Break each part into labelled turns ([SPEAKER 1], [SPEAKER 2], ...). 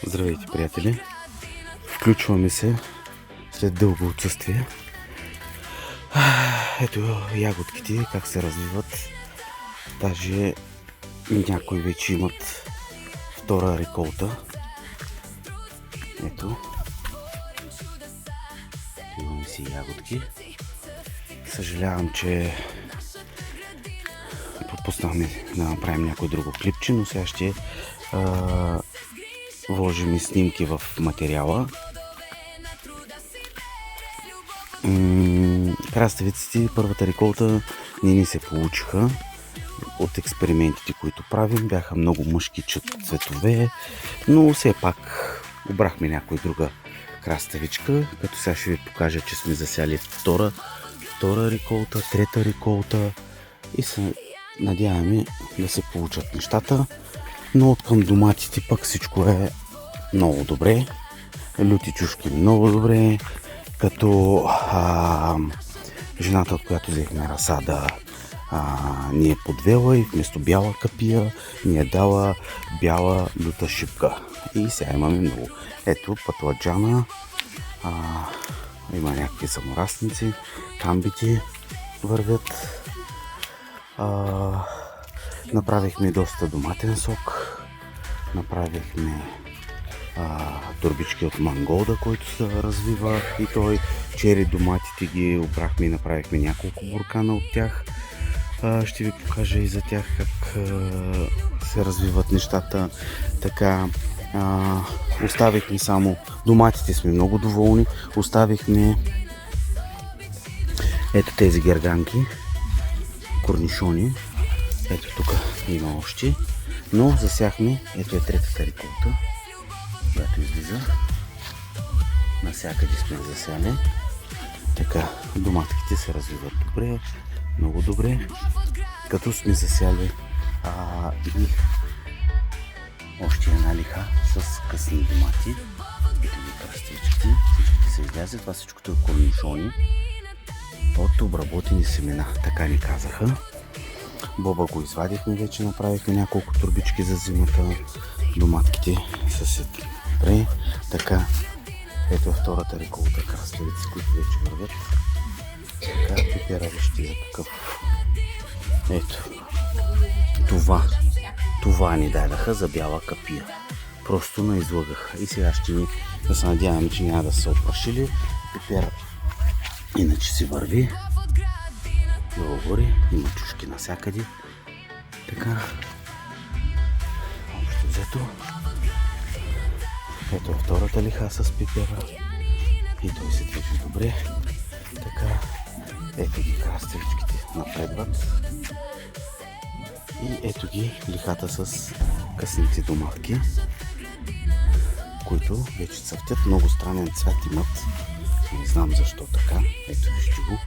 [SPEAKER 1] Здравейте, приятели! Включваме се след дълго отсъствие. Ето ягодките как се развиват. Даже някои вече имат втора реколта. Ето. Имаме си ягодки. Съжалявам, че пропуснахме да направим някое друго клипче, но сега ще вложим и снимки в материала. Краставиците, първата реколта не ни се получиха от експериментите, които правим. Бяха много мъжки цветове, но все пак обрахме някоя друга краставичка, като сега ще ви покажа, че сме засяли втора реколта, трета реколта и се надяваме да се получат нещата. Но от към доматите пък всичко е много добре. Люти чушки много добре, като жената, от която взехме разсада, ни е подвела и вместо бяла капия ни е дала бяла люта шипка. И сега имаме много. Ето пътладжана, има някакви саморастници, камбити вървят. Направихме доста доматен сок, направихме турбички от манголда, който се развива и той. Чери доматите ги обрахме и направихме няколко буркана от тях. Ще ви покажа и за тях как се развиват нещата. Така, оставихме само доматите, сме много доволни. Оставихме ето тези герганки, корнишони. Ето тук има още, но засяхме, ето е третата реколта, която излиза. Насякъде сме засяли. Така, доматките се развиват добре, много добре, като сме засяли и още една лиха с късни домати. Ето ги краставичките, всичките се излязат, това всичкото е корнишони от обработени семена, така ни казаха. Боба го извадихме вече, направихме няколко турбички за зимата. Доматките са се добре. Така, ето ето втората реколта краставици, които вече вървят. Така, пипера вижте за какъв. Ето, това ни дадаха за бяла капия. Просто наизлъгаха. И сега ще ни да се надяваме, че няма да са опрашили. Пипера иначе си върви. Говори, има чушки насякъде. Така, общо взето. Ето втората лиха с пипера. И той се движи добре. Така, ето ги краставичките напредват. И ето ги лихата с късните доматки, които вече цъфтят. Много странен цвят имат. Не знам защо така. Ето вижте го.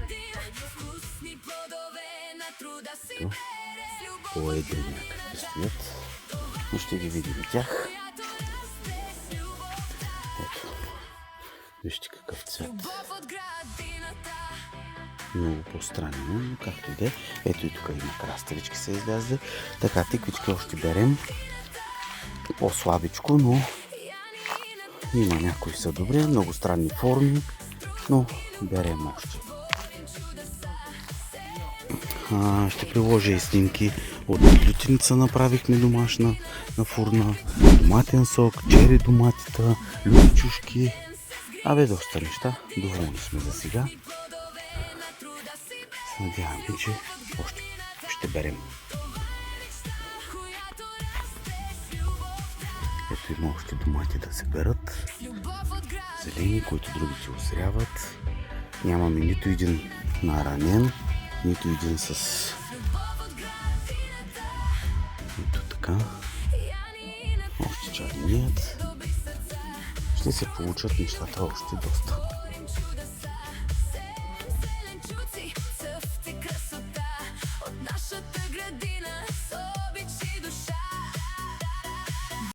[SPEAKER 1] Ето, по-едри някакви стоят, но ще ги видим тях. Ето, вижте какъв цвет. Много по-странно, но както и да е. Ето и тук има краставички се излязли. Така, тиквички още берем. По-слабичко, но има някои са добре, много странни форми, но берем още. Ще приложа и снимки от лютеница, направихме домашна на фурна, доматен сок, чери доматита, люти чушки. Доста неща. Доволни сме за сега. Се надяваме, че още ще берем. Ето има още домати да се берат. Зелени, които другите озряват. Нямаме нито един наранен, нито един с ето така. Още черният. Ще се получат нещата още доста.